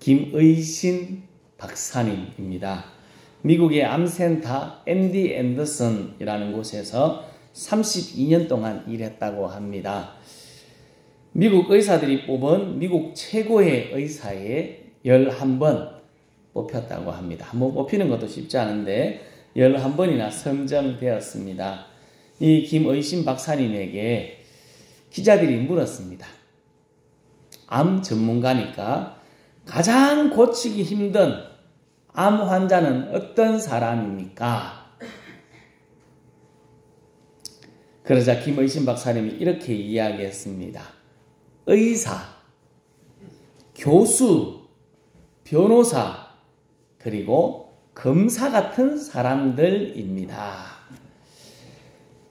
김의신 박사님입니다. 미국의 암센터 MD 앤더슨이라는 곳에서 32년 동안 일했다고 합니다. 미국 의사들이 뽑은 미국 최고의 의사에 11번 뽑혔다고 합니다. 한번 뽑히는 것도 쉽지 않은데 11번이나 선정되었습니다. 이 김의신 박사님에게 기자들이 물었습니다. 암 전문가니까 가장 고치기 힘든 암 환자는 어떤 사람입니까? 그러자 김의신 박사님이 이렇게 이야기했습니다. 의사, 교수, 변호사, 그리고 검사 같은 사람들입니다.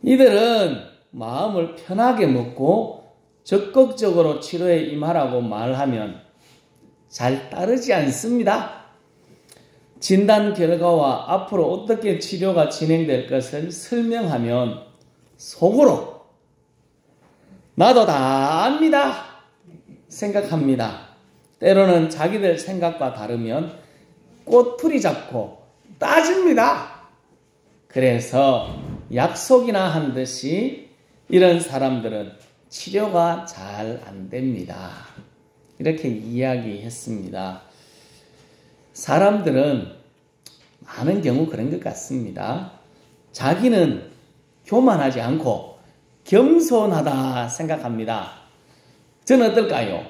이들은 마음을 편하게 먹고 적극적으로 치료에 임하라고 말하면 잘 따르지 않습니다. 진단 결과와 앞으로 어떻게 치료가 진행될 것을 설명하면 속으로 나도 다 압니다 생각합니다. 때로는 자기들 생각과 다르면 꼬투리 잡고 따집니다. 그래서 약속이나 한 듯이 이런 사람들은 치료가 잘 안 됩니다. 이렇게 이야기했습니다. 사람들은 많은 경우 그런 것 같습니다. 자기는 교만하지 않고 겸손하다 생각합니다. 저는 어떨까요?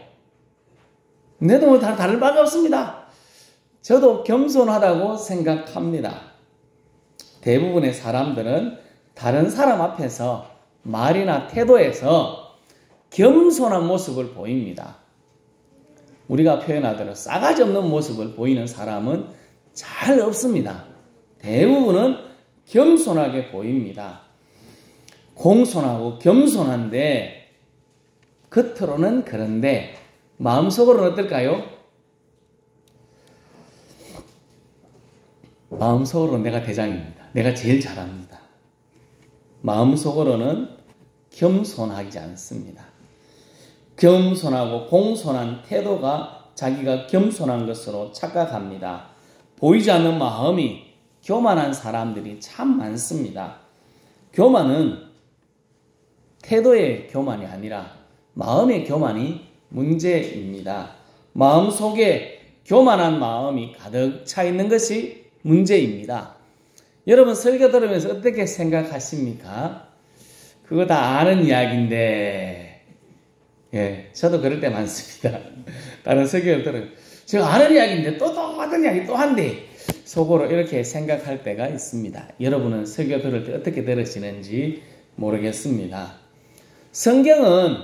내도 뭐 다를 바가 없습니다. 저도 겸손하다고 생각합니다. 대부분의 사람들은 다른 사람 앞에서 말이나 태도에서 겸손한 모습을 보입니다. 우리가 표현하대로 싸가지 없는 모습을 보이는 사람은 잘 없습니다. 대부분은 겸손하게 보입니다. 공손하고 겸손한데 겉으로는 그런데 마음속으로는 어떨까요? 마음속으로는 내가 대장입니다. 내가 제일 잘합니다. 마음속으로는 겸손하지 않습니다. 겸손하고 공손한 태도가 자기가 겸손한 것으로 착각합니다. 보이지 않는 마음이 교만한 사람들이 참 많습니다. 교만은 태도의 교만이 아니라 마음의 교만이 문제입니다. 마음속에 교만한 마음이 가득 차 있는 것이 문제입니다. 여러분 설교 들으면서 어떻게 생각하십니까? 그거 다 아는 이야기인데 저도 그럴 때 많습니다. 다른 설교를 들으면 제가 아는 이야기인데 또 똑같은 이야기 또 한대 속으로 이렇게 생각할 때가 있습니다. 여러분은 설교 들을 때 어떻게 들으시는지 모르겠습니다. 성경은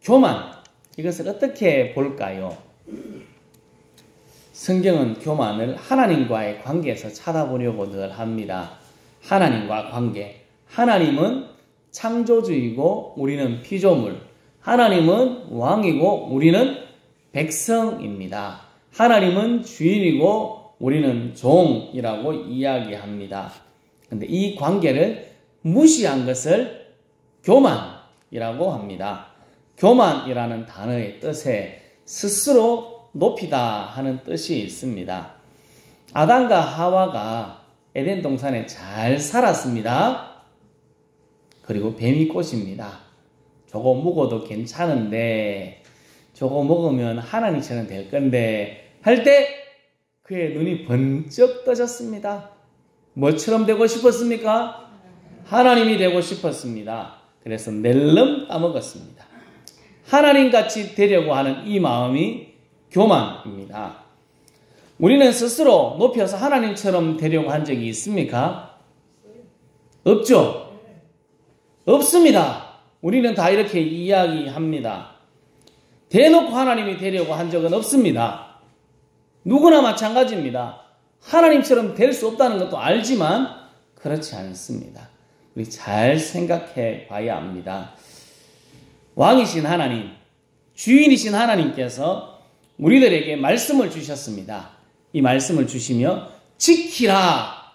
교만, 이것을 어떻게 볼까요? 성경은 교만을 하나님과의 관계에서 찾아보려고 늘 합니다. 하나님과 관계. 하나님은 창조주이고 우리는 피조물. 하나님은 왕이고 우리는 백성입니다. 하나님은 주인이고 우리는 종이라고 이야기합니다. 그런데 이 관계를 무시한 것을 교만이라고 합니다. 교만이라는 단어의 뜻에 스스로 높이다 하는 뜻이 있습니다. 아담과 하와가 에덴 동산에 잘 살았습니다. 그리고 뱀이 꼬십니다. 저거 먹어도 괜찮은데 저거 먹으면 하나님처럼 될 건데 할 때 그의 눈이 번쩍 떠졌습니다. 뭐처럼 되고 싶었습니까? 하나님이 되고 싶었습니다. 그래서 낼름 까먹었습니다. 하나님같이 되려고 하는 이 마음이 교만입니다. 우리는 스스로 높여서 하나님처럼 되려고 한 적이 있습니까? 없죠? 없습니다. 우리는 다 이렇게 이야기합니다. 대놓고 하나님이 되려고 한 적은 없습니다. 누구나 마찬가지입니다. 하나님처럼 될 수 없다는 것도 알지만 그렇지 않습니다. 우리 잘 생각해 봐야 합니다. 왕이신 하나님, 주인이신 하나님께서 우리들에게 말씀을 주셨습니다. 이 말씀을 주시며 지키라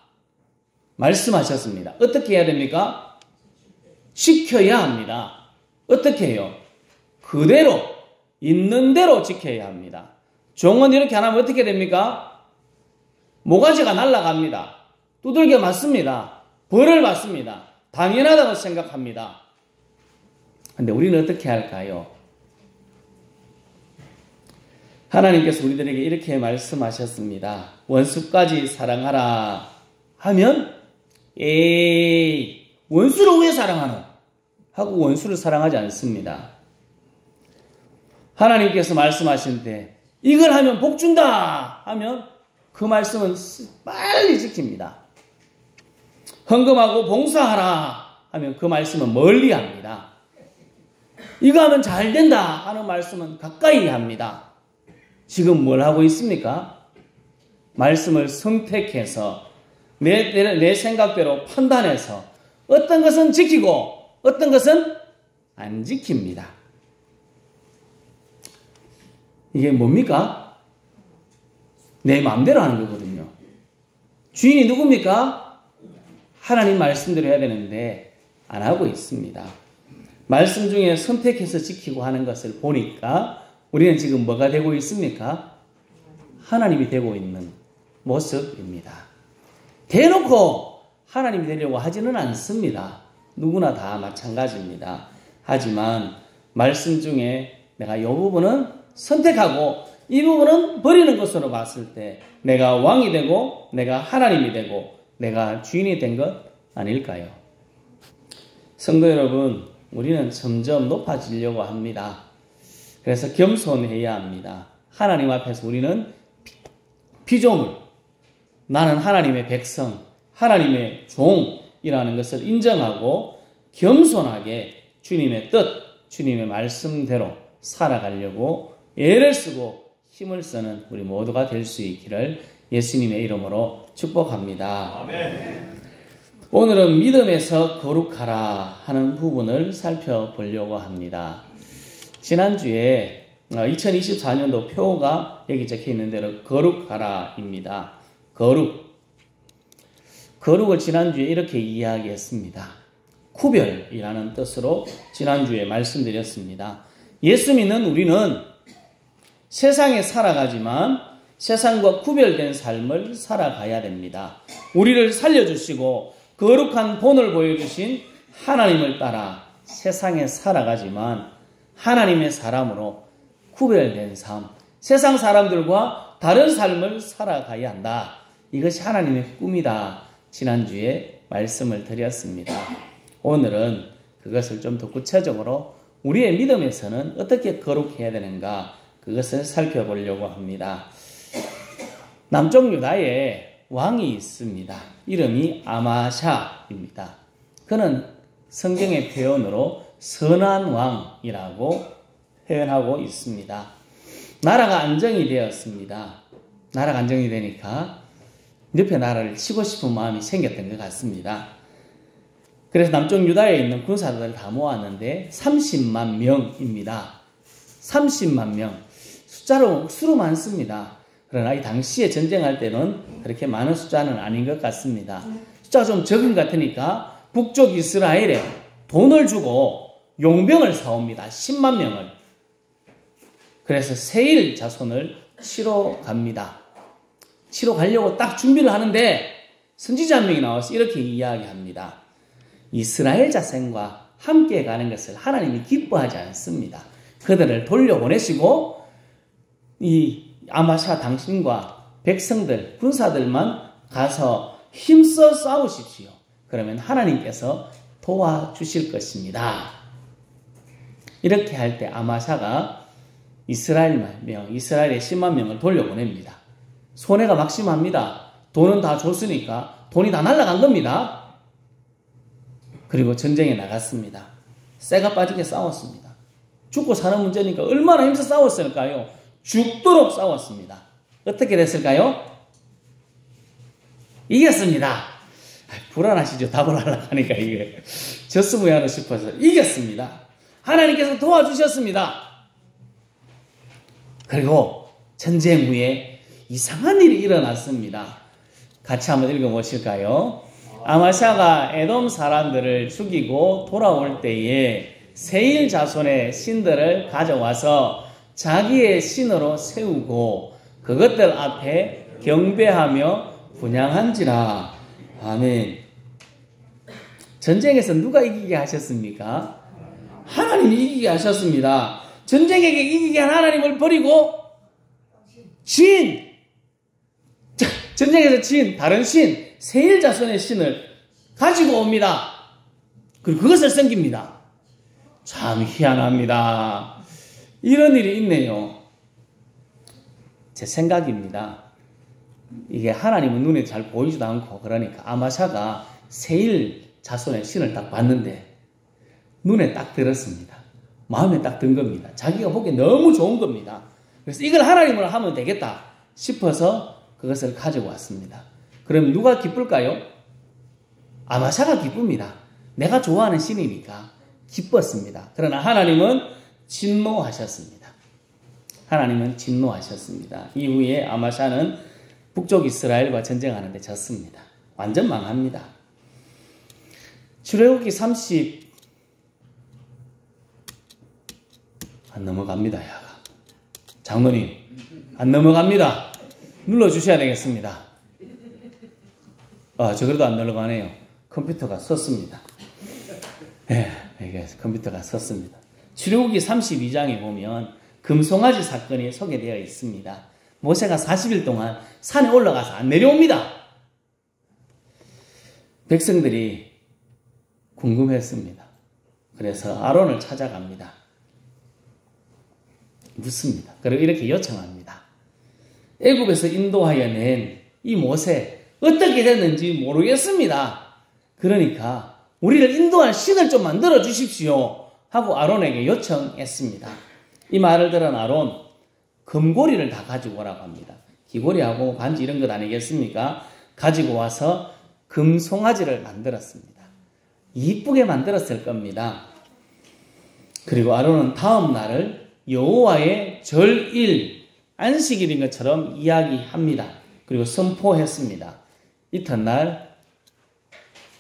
말씀하셨습니다. 어떻게 해야 됩니까? 지켜야 합니다. 어떻게 해요? 그대로 있는 대로 지켜야 합니다. 종은 이렇게 안 하면 어떻게 됩니까? 모가지가 날아갑니다. 두들겨 맞습니다. 벌을 받습니다. 당연하다고 생각합니다. 근데 우리는 어떻게 할까요? 하나님께서 우리들에게 이렇게 말씀하셨습니다. 원수까지 사랑하라 하면 에이 원수를 왜 사랑하노? 하고 원수를 사랑하지 않습니다. 하나님께서 말씀하신 때 이걸 하면 복 준다 하면 그 말씀은 빨리 지킵니다. 헌금하고 봉사하라 하면 그 말씀은 멀리 합니다. 이거 하면 잘 된다 하는 말씀은 가까이 합니다. 지금 뭘 하고 있습니까? 말씀을 선택해서 내 생각대로 판단해서 어떤 것은 지키고 어떤 것은 안 지킵니다. 이게 뭡니까? 내 마음대로 하는 거거든요. 주인이 누굽니까? 하나님 말씀대로 해야 되는데 안 하고 있습니다. 말씀 중에 선택해서 지키고 하는 것을 보니까 우리는 지금 뭐가 되고 있습니까? 하나님이 되고 있는 모습입니다. 대놓고 하나님이 되려고 하지는 않습니다. 누구나 다 마찬가지입니다. 하지만 말씀 중에 내가 이 부분은 선택하고 이 부분은 버리는 것으로 봤을 때 내가 왕이 되고 내가 하나님이 되고 내가 주인이 된 것 아닐까요? 성도 여러분, 우리는 점점 높아지려고 합니다. 그래서 겸손해야 합니다. 하나님 앞에서 우리는 피조물, 나는 하나님의 백성, 하나님의 종이라는 것을 인정하고 겸손하게 주님의 뜻, 주님의 말씀대로 살아가려고 애를 쓰고 힘을 쓰는 우리 모두가 될 수 있기를 예수님의 이름으로 축복합니다. 아멘. 오늘은 믿음에서 거룩하라 하는 부분을 살펴보려고 합니다. 지난주에 2024년도 표가 여기 적혀 있는 대로 거룩하라입니다. 거룩을 지난주에 이렇게 이야기했습니다. 구별이라는 뜻으로 지난주에 말씀드렸습니다. 예수 믿는 우리는 세상에 살아가지만 세상과 구별된 삶을 살아가야 됩니다. 우리를 살려주시고 거룩한 본을 보여주신 하나님을 따라 세상에 살아가지만 하나님의 사람으로 구별된 삶, 세상 사람들과 다른 삶을 살아가야 한다. 이것이 하나님의 꿈이다. 지난주에 말씀을 드렸습니다. 오늘은 그것을 좀 더 구체적으로 우리의 믿음에서는 어떻게 거룩해야 되는가 그것을 살펴보려고 합니다. 남쪽 유다에 왕이 있습니다. 이름이 아마샤입니다. 그는 성경의 표현으로 선한 왕이라고 표현하고 있습니다. 나라가 안정이 되었습니다. 나라가 안정이 되니까 옆에 나라를 치고 싶은 마음이 생겼던 것 같습니다. 그래서 남쪽 유다에 있는 군사들을 다 모았는데 30만 명입니다. 30만 명. 수로 많습니다. 그러나 이 당시에 전쟁할 때는 그렇게 많은 숫자는 아닌 것 같습니다. 숫자가 좀 적은 것 같으니까 북쪽 이스라엘에 돈을 주고 용병을 사옵니다. 10만 명을. 그래서 세일 자손을 치러 갑니다. 치러 가려고 딱 준비를 하는데 선지자 한 명이 나와서 이렇게 이야기합니다. 이스라엘 자손과 함께 가는 것을 하나님이 기뻐하지 않습니다. 그들을 돌려보내시고 이 아마샤 당신과 백성들, 군사들만 가서 힘써 싸우십시오. 그러면 하나님께서 도와주실 것입니다. 이렇게 할 때 아마샤가 이스라엘의 10만 명을 돌려보냅니다. 손해가 막심합니다. 돈은 다 줬으니까 돈이 다 날아간 겁니다. 그리고 전쟁에 나갔습니다. 쇠가 빠지게 싸웠습니다. 죽고 사는 문제니까 얼마나 힘써 싸웠을까요? 죽도록 싸웠습니다. 어떻게 됐을까요? 이겼습니다. 불안하시죠? 답을 하려고 하니까 이게 졌으면 하고 싶어서 이겼습니다. 하나님께서 도와주셨습니다. 그리고 전쟁 후에 이상한 일이 일어났습니다. 같이 한번 읽어보실까요? 아마샤가 에돔 사람들을 죽이고 돌아올 때에 세일 자손의 신들을 가져와서 자기의 신으로 세우고 그것들 앞에 경배하며 분향한지라. 아멘. 전쟁에서 누가 이기게 하셨습니까? 하나님이 이기게 하셨습니다. 전쟁에게 이기게 한 하나님을 버리고 전쟁에서 다른 신, 세일 자손의 신을 가지고 옵니다. 그리고 그것을 섬깁니다. 참 희한합니다. 이런 일이 있네요. 제 생각입니다. 이게 하나님은 눈에 잘 보이지도 않고 그러니까 아마샤가 세일 자손의 신을 딱 봤는데 눈에 딱 들었습니다. 마음에 딱 든 겁니다. 자기가 보기에 너무 좋은 겁니다. 그래서 이걸 하나님으로 하면 되겠다 싶어서 그것을 가지고 왔습니다. 그럼 누가 기쁠까요? 아마샤가 기쁩니다. 내가 좋아하는 신이니까 기뻤습니다. 그러나 하나님은 진노하셨습니다. 하나님은 진노하셨습니다. 이후에 아마샤는 북쪽 이스라엘과 전쟁하는데 졌습니다. 완전 망합니다. 출애굽기 30 안 넘어갑니다. 야가. 장로님 안 넘어갑니다. 눌러주셔야 되겠습니다. 저 그래도 안 넘어가네요. 컴퓨터가 섰습니다. 이게 컴퓨터가 섰습니다. 출애굽기 32장에 보면 금송아지 사건이 소개되어 있습니다. 모세가 40일 동안 산에 올라가서 안 내려옵니다. 백성들이 궁금했습니다. 그래서 아론을 찾아갑니다. 묻습니다. 그리고 이렇게 요청합니다. 애굽에서 인도하여 낸 이 모세 어떻게 됐는지 모르겠습니다. 그러니까 우리를 인도할 신을 좀 만들어 주십시오 하고 아론에게 요청했습니다. 이 말을 들은 아론 금고리를 다 가지고 오라고 합니다. 귀고리하고 반지 이런 것 아니겠습니까? 가지고 와서 금송아지를 만들었습니다. 이쁘게 만들었을 겁니다. 그리고 아론은 다음 날을 여호와의 절일 안식일인 것처럼 이야기합니다. 그리고 선포했습니다. 이튿날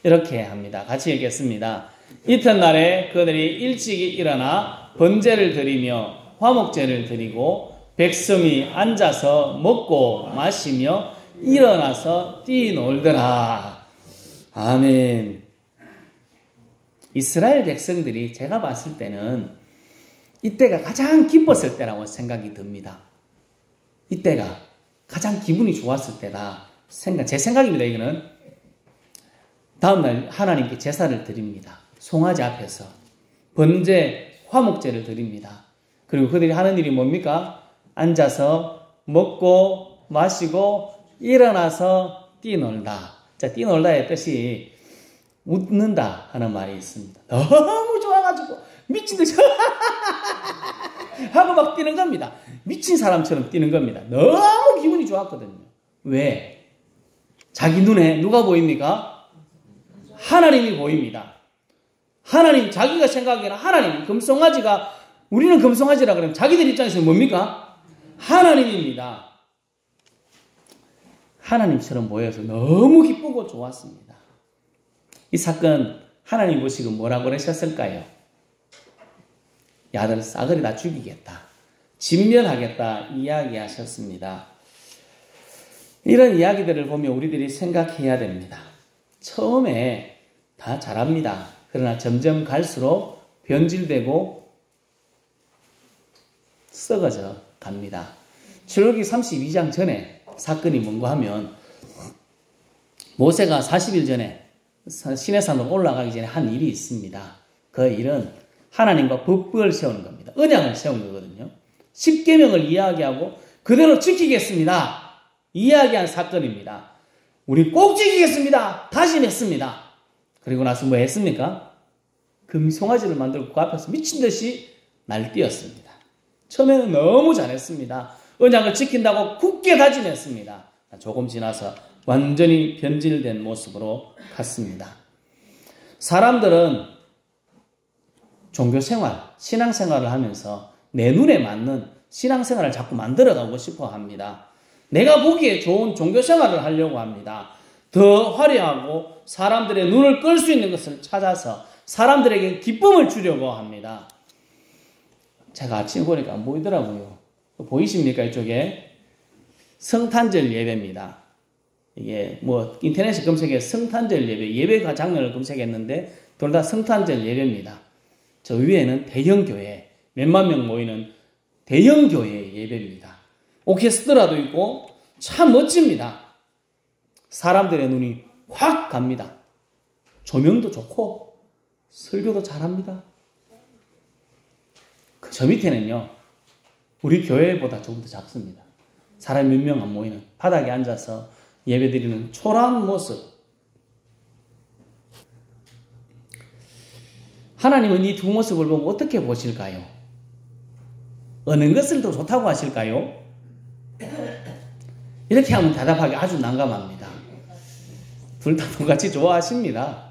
이렇게 합니다. 같이 읽겠습니다. 이튿날에 그들이 일찍이 일어나 번제를 드리며 화목제를 드리고 백성이 앉아서 먹고 마시며 일어나서 뛰놀더라. 아멘. 이스라엘 백성들이 제가 봤을 때는 이때가 가장 기뻤을 때라고 생각이 듭니다. 이때가 가장 기분이 좋았을 때다. 제 생각입니다. 이거는 다음날 하나님께 제사를 드립니다. 송아지 앞에서 번제, 화목제를 드립니다. 그리고 그들이 하는 일이 뭡니까? 앉아서 먹고 마시고 일어나서 뛰놀다. 자, 뛰놀다의 뜻이 웃는다 하는 말이 있습니다. 너무 좋아가지고 미친 듯이 하고 막 뛰는 겁니다. 미친 사람처럼 뛰는 겁니다. 너무 기분이 좋았거든요. 왜? 자기 눈에 누가 보입니까? 하나님이 보입니다. 하나님, 자기가 생각하기에는 하나님, 금송아지가, 우리는 금송아지라 그러면 자기들 입장에서는 뭡니까? 하나님입니다. 하나님처럼 보여서 너무 기쁘고 좋았습니다. 이 사건 하나님 보시고 뭐라고 그러셨을까요? 야들 싸그리 다 죽이겠다. 진멸하겠다 이야기하셨습니다. 이런 이야기들을 보면 우리들이 생각해야 됩니다. 처음에 다 잘합니다. 그러나 점점 갈수록 변질되고 썩어져 갑니다. 출애굽기 32장 전에 사건이 뭔가 하면 모세가 40일 전에 시내산으로 올라가기 전에 한 일이 있습니다. 그 일은 하나님과 법을 세우는 겁니다. 언약을 세운 거거든요. 10계명을 이야기하고 그대로 지키겠습니다. 이야기한 사건입니다. 우리 꼭 지키겠습니다. 다짐했습니다. 그리고 나서 뭐 했습니까? 금송아지를 만들고 그 앞에서 미친 듯이 날뛰었습니다. 처음에는 너무 잘했습니다. 언약을 지킨다고 굳게 다짐했습니다. 조금 지나서 완전히 변질된 모습으로 갔습니다. 사람들은 종교생활, 신앙생활을 하면서 내 눈에 맞는 신앙생활을 자꾸 만들어가고 싶어 합니다. 내가 보기에 좋은 종교생활을 하려고 합니다. 더 화려하고 사람들의 눈을 끌 수 있는 것을 찾아서 사람들에게 기쁨을 주려고 합니다. 제가 아침에 보니까 안 보이더라고요. 보이십니까? 이쪽에 성탄절 예배입니다. 이게 뭐 인터넷에 검색해 성탄절 예배가 장면을 검색했는데 둘 다 성탄절 예배입니다. 저 위에는 대형교회, 몇만 명 모이는 대형교회 예배입니다. 오케스트라도 있고 참 멋집니다. 사람들의 눈이 확 갑니다. 조명도 좋고 설교도 잘합니다. 저 밑에는요, 우리 교회보다 조금 더 작습니다. 사람 몇 명 안 모이는 바닥에 앉아서 예배드리는 초라한 모습. 하나님은 이 두 모습을 보고 어떻게 보실까요? 어느 것을 더 좋다고 하실까요? 이렇게 하면 대답하기 아주 난감합니다. 둘 다 똑같이 좋아하십니다.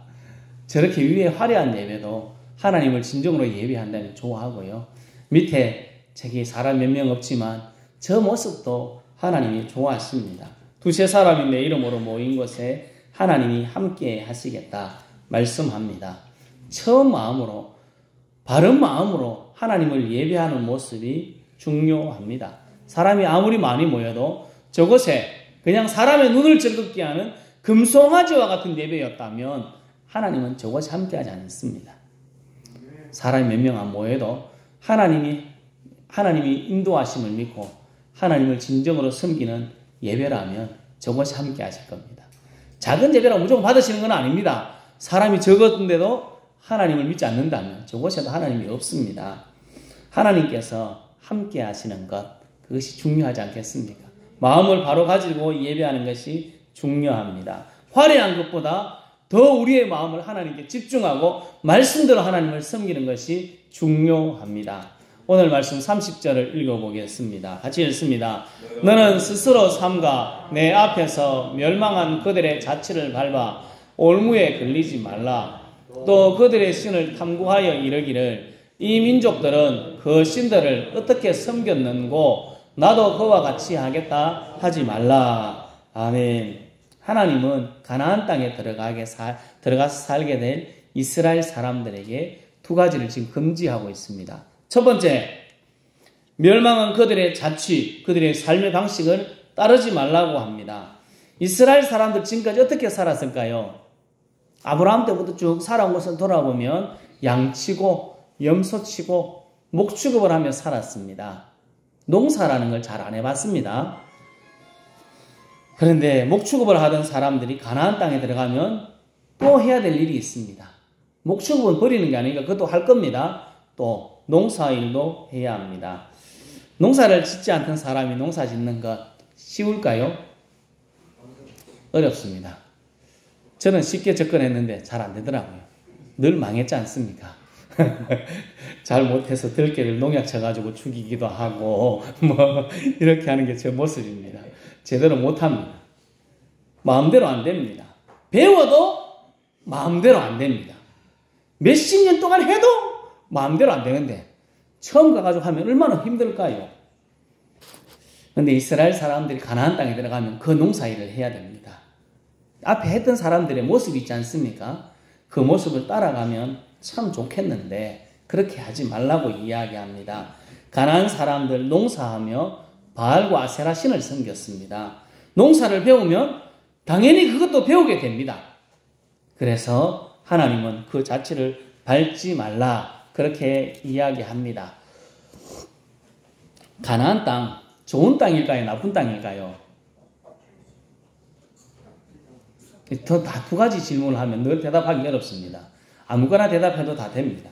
저렇게 위에 화려한 예배도 하나님을 진정으로 예배한다면 좋아하고요. 밑에 저기 사람 몇 명 없지만 저 모습도 하나님이 좋아하십니다. 두세 사람이 내 이름으로 모인 곳에 하나님이 함께 하시겠다 말씀합니다. 처음 마음으로, 바른 마음으로 하나님을 예배하는 모습이 중요합니다. 사람이 아무리 많이 모여도 저곳에 그냥 사람의 눈을 즐겁게 하는 금송아지와 같은 예배였다면 하나님은 저곳에 함께하지 않습니다. 사람이 몇 명 안 모여도 하나님이 인도하심을 믿고 하나님을 진정으로 섬기는 예배라면 저곳에 함께 하실 겁니다. 작은 예배라고 무조건 받으시는 건 아닙니다. 사람이 적었는데도 하나님을 믿지 않는다면 저곳에도 하나님이 없습니다. 하나님께서 함께 하시는 것, 그것이 중요하지 않겠습니까? 마음을 바로 가지고 예배하는 것이 중요합니다. 화려한 것보다 더 우리의 마음을 하나님께 집중하고 말씀대로 하나님을 섬기는 것이 중요합니다. 오늘 말씀 30절을 읽어보겠습니다. 같이 읽습니다. 너는 스스로 삼가 내 앞에서 멸망한 그들의 자취를 밟아 올무에 걸리지 말라. 또 그들의 신을 탐구하여 이르기를 이 민족들은 그 신들을 어떻게 섬겼는고 나도 그와 같이 하겠다 하지 말라. 아멘. 하나님은 가나안 땅에 들어가서 살게 된 이스라엘 사람들에게 두 가지를 지금 금지하고 있습니다. 첫 번째, 멸망한 그들의 자취, 그들의 삶의 방식을 따르지 말라고 합니다. 이스라엘 사람들 지금까지 어떻게 살았을까요? 아브라함 때부터 쭉 살아온 것을 돌아보면 양치고 염소치고 목축업을 하며 살았습니다. 농사라는 걸 잘 안 해봤습니다. 그런데 목축업을 하던 사람들이 가나안 땅에 들어가면 또 해야 될 일이 있습니다. 목축업은 버리는 게 아니니까 그것도 할 겁니다. 또 농사일도 해야 합니다. 농사를 짓지 않던 사람이 농사 짓는 것 쉬울까요? 어렵습니다. 저는 쉽게 접근했는데 잘 안 되더라고요. 늘 망했지 않습니까? 잘 못해서 들깨를 농약 쳐가지고 죽이기도 하고 뭐 이렇게 하는 게 제 모습입니다. 제대로 못합니다. 마음대로 안 됩니다. 배워도 마음대로 안 됩니다. 몇십 년 동안 해도 마음대로 안 되는데 처음 가가지고 하면 얼마나 힘들까요? 그런데 이스라엘 사람들이 가나안 땅에 들어가면 그 농사일을 해야 됩니다. 앞에 했던 사람들의 모습이 있지 않습니까? 그 모습을 따라가면 참 좋겠는데 그렇게 하지 말라고 이야기합니다. 가나안 사람들 농사하며 바알과 아세라 신을 섬겼습니다. 농사를 배우면 당연히 그것도 배우게 됩니다. 그래서 하나님은 그 자취를 밟지 말라 그렇게 이야기합니다. 가나안 땅 좋은 땅일까요? 나쁜 땅일까요? 다 두 가지 질문을 하면 늘 대답하기 어렵습니다. 아무거나 대답해도 다 됩니다.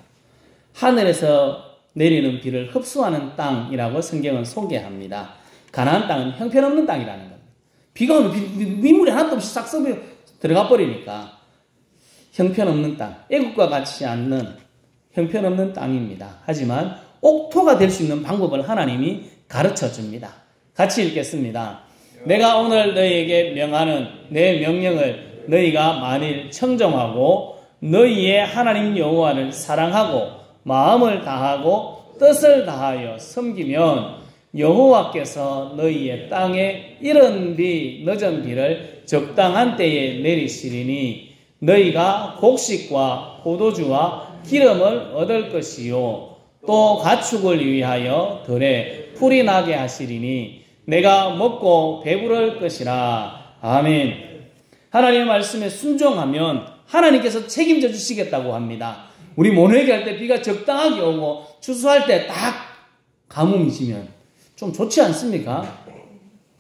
하늘에서 내리는 비를 흡수하는 땅이라고 성경은 소개합니다. 가나안 땅은 형편없는 땅이라는 겁니다. 비가 오면 민물이 하나도 없이 싹 썩어 들어가 버리니까 형편없는 땅, 애국과 같지 않는 형편없는 땅입니다. 하지만 옥토가 될 수 있는 방법을 하나님이 가르쳐 줍니다. 같이 읽겠습니다. 내가 오늘 너희에게 명하는 내 명령을 너희가 만일 청정하고 너희의 하나님 여호와를 사랑하고 마음을 다하고 뜻을 다하여 섬기면 여호와께서 너희의 땅에 이른 비 늦은 비를 적당한 때에 내리시리니 너희가 곡식과 포도주와 기름을 얻을 것이요 또 가축을 위하여 들에 풀이 나게 하시리니 내가 먹고 배부를 것이라. 아멘. 하나님의 말씀에 순종하면 하나님께서 책임져 주시겠다고 합니다. 우리 모내기 할 때 비가 적당하게 오고 추수할 때 딱 가뭄이 지면 좀 좋지 않습니까?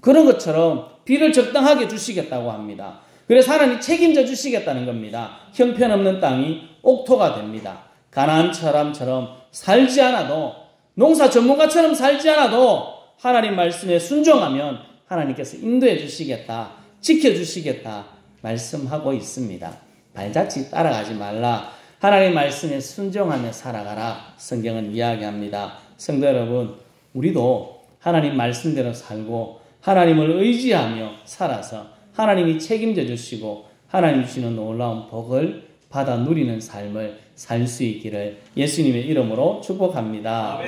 그런 것처럼 비를 적당하게 주시겠다고 합니다. 그래서 하나님이 책임져 주시겠다는 겁니다. 형편없는 땅이 옥토가 됩니다. 가나안 사람처럼 살지 않아도, 농사 전문가처럼 살지 않아도 하나님 말씀에 순종하면 하나님께서 인도해 주시겠다, 지켜주시겠다 말씀하고 있습니다. 발자취 따라가지 말라. 하나님 말씀에 순종하며 살아가라. 성경은 이야기합니다. 성도 여러분, 우리도 하나님 말씀대로 살고 하나님을 의지하며 살아서 하나님이 책임져 주시고 하나님 주시는 놀라운 복을 받아 누리는 삶을 살 수 있기를 예수님의 이름으로 축복합니다.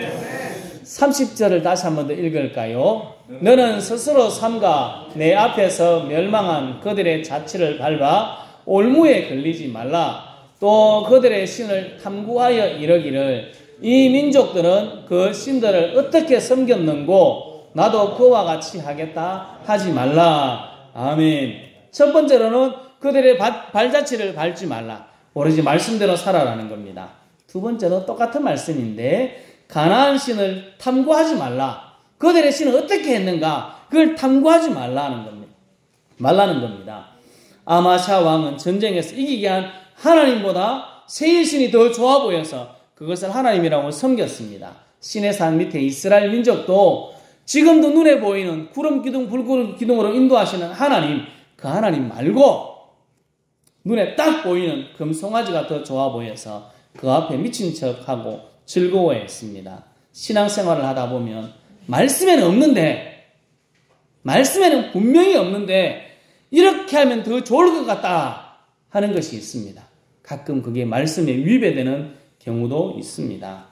30절을 다시 한 번 더 읽을까요? 너는 스스로 삼가 내 앞에서 멸망한 그들의 자취를 밟아 올무에 걸리지 말라. 또 그들의 신을 탐구하여 이르기를 이 민족들은 그 신들을 어떻게 섬겼는고 나도 그와 같이 하겠다 하지 말라. 아멘. 첫 번째로는 그들의 발자취를 밟지 말라. 오로지 말씀대로 살아라는 겁니다. 두 번째도 똑같은 말씀인데 가나안 신을 탐구하지 말라. 그들의 신은 어떻게 했는가 그걸 탐구하지 말라는 겁니다. 아마샤 왕은 전쟁에서 이기게 한 하나님보다 세일신이 더 좋아 보여서 그것을 하나님이라고 섬겼습니다. 신의 산 밑에 이스라엘 민족도 지금도 눈에 보이는 구름 기둥 불구름 기둥으로 인도하시는 하나님, 그 하나님 말고 눈에 딱 보이는 금송아지가 더 좋아 보여서 그 앞에 미친 척하고 즐거워했습니다. 신앙생활을 하다 보면 말씀에는 분명히 없는데 이렇게 하면 더 좋을 것 같다 하는 것이 있습니다. 가끔 그게 말씀에 위배되는 경우도 있습니다.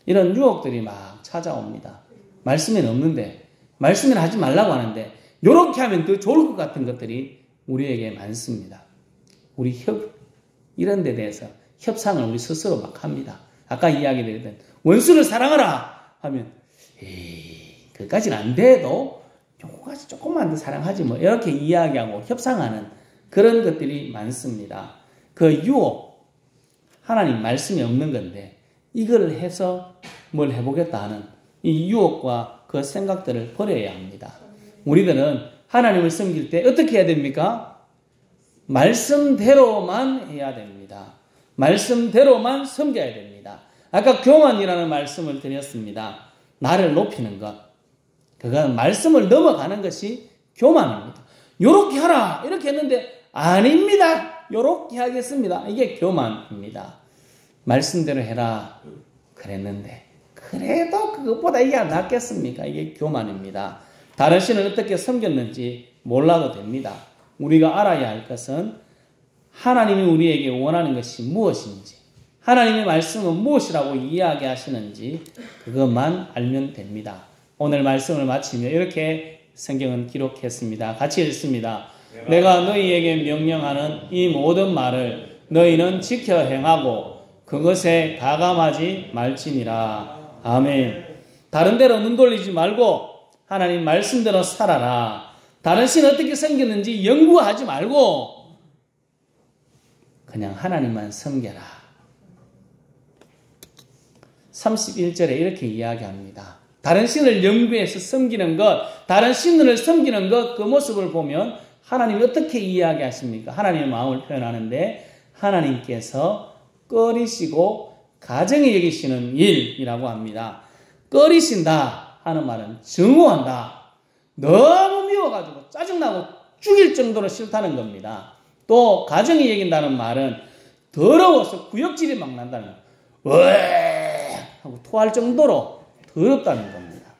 이런 유혹들이 막 찾아옵니다. 말씀에는 없는데, 말씀에는 하지 말라고 하는데 이렇게 하면 더 좋을 것 같은 것들이 우리에게 많습니다. 우리 이런 데 대해서 협상을 우리 스스로 막 합니다. 아까 이야기 드렸던 원수를 사랑하라 하면 그까지는 안 돼도 요거까지 조금만 더 사랑하지 뭐 이렇게 이야기하고 협상하는 그런 것들이 많습니다. 그 유혹, 하나님 말씀이 없는 건데 이걸 해서 뭘 해보겠다 하는 이 유혹과 그 생각들을 버려야 합니다. 우리들은 하나님을 섬길 때 어떻게 해야 됩니까? 말씀대로만 해야 됩니다. 말씀대로만 섬겨야 됩니다. 아까 교만이라는 말씀을 드렸습니다. 나를 높이는 것, 그건 말씀을 넘어가는 것이 교만입니다. 요렇게 하라 이렇게 했는데 아닙니다. 요렇게 하겠습니다. 이게 교만입니다. 말씀대로 해라 그랬는데 그래도 그것보다 이게 안 낫겠습니까? 이게 교만입니다. 다른 신을 어떻게 섬겼는지 몰라도 됩니다. 우리가 알아야 할 것은 하나님이 우리에게 원하는 것이 무엇인지, 하나님의 말씀은 무엇이라고 이야기하시는지 그것만 알면 됩니다. 오늘 말씀을 마치며 이렇게 성경은 기록했습니다. 같이 읽습니다. 내가 너희에게 명령하는 이 모든 말을 너희는 지켜 행하고 그것에 가감하지 말지니라. 아멘. 다른 데로 눈 돌리지 말고 하나님 말씀대로 살아라. 다른 신 어떻게 섬겼는지 연구하지 말고 그냥 하나님만 섬겨라. 31절에 이렇게 이야기합니다. 다른 신을 연구해서 섬기는 것, 다른 신을 섬기는 것, 그 모습을 보면 하나님이 어떻게 이야기하십니까? 하나님의 마음을 표현하는데 하나님께서 꺼리시고 가정에 여기시는 일이라고 합니다. 꺼리신다 하는 말은 증오한다. 너무 미워가지고 짜증나고 죽일 정도로 싫다는 겁니다. 또 가정이 여긴다는 말은 더러워서 구역질이 막 난다는 거예요. 왜 하고 토할 정도로 더럽다는 겁니다.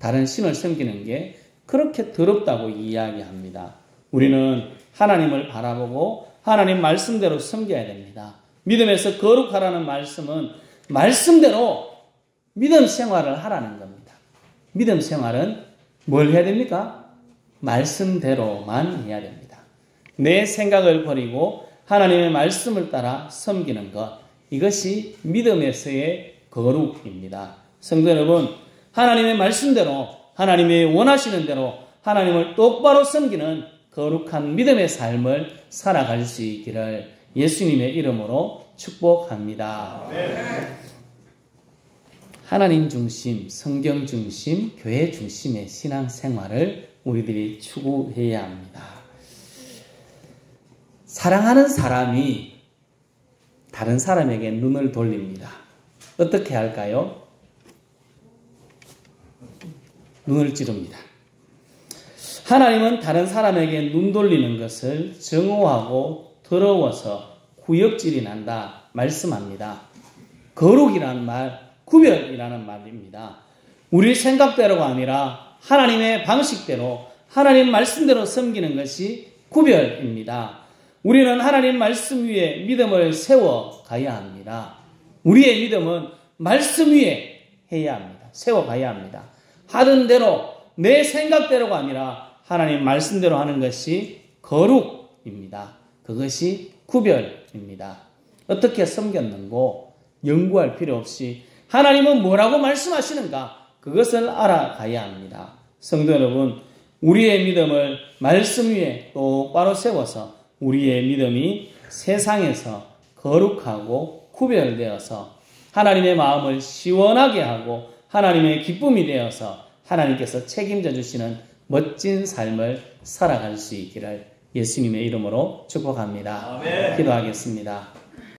다른 신을 섬기는 게 그렇게 더럽다고 이야기합니다. 우리는 하나님을 바라보고 하나님 말씀대로 섬겨야 됩니다. 믿음에서 거룩하라는 말씀은 말씀대로 믿음 생활을 하라는 겁니다. 믿음 생활은 뭘 해야 됩니까? 말씀대로만 해야 됩니다. 내 생각을 버리고 하나님의 말씀을 따라 섬기는 것, 이것이 믿음에서의 거룩입니다. 성도 여러분, 하나님의 말씀대로 하나님이 원하시는 대로 하나님을 똑바로 섬기는 거룩한 믿음의 삶을 살아갈 수 있기를 예수님의 이름으로 축복합니다. 하나님 중심, 성경 중심, 교회 중심의 신앙생활을 우리들이 추구해야 합니다. 사랑하는 사람이 다른 사람에게 눈을 돌립니다. 어떻게 할까요? 눈을 찌릅니다. 하나님은 다른 사람에게 눈 돌리는 것을 증오하고 더러워서 구역질이 난다 말씀합니다. 거룩이라는 말, 구별이라는 말입니다. 우리 생각대로가 아니라 하나님의 방식대로 하나님 말씀대로 섬기는 것이 구별입니다. 우리는 하나님 말씀 위에 믿음을 세워 가야 합니다. 우리의 믿음은 말씀 위에 해야 합니다. 세워 가야 합니다. 하던 대로 내 생각대로가 아니라 하나님 말씀대로 하는 것이 거룩입니다. 그것이 구별입니다. 어떻게 섬겼는고 연구할 필요 없이 하나님은 뭐라고 말씀하시는가 그것을 알아가야 합니다. 성도 여러분, 우리의 믿음을 말씀 위에 똑바로 세워서 우리의 믿음이 세상에서 거룩하고 구별되어서 하나님의 마음을 시원하게 하고 하나님의 기쁨이 되어서 하나님께서 책임져 주시는 멋진 삶을 살아갈 수 있기를 예수님의 이름으로 축복합니다. 아멘. 기도하겠습니다.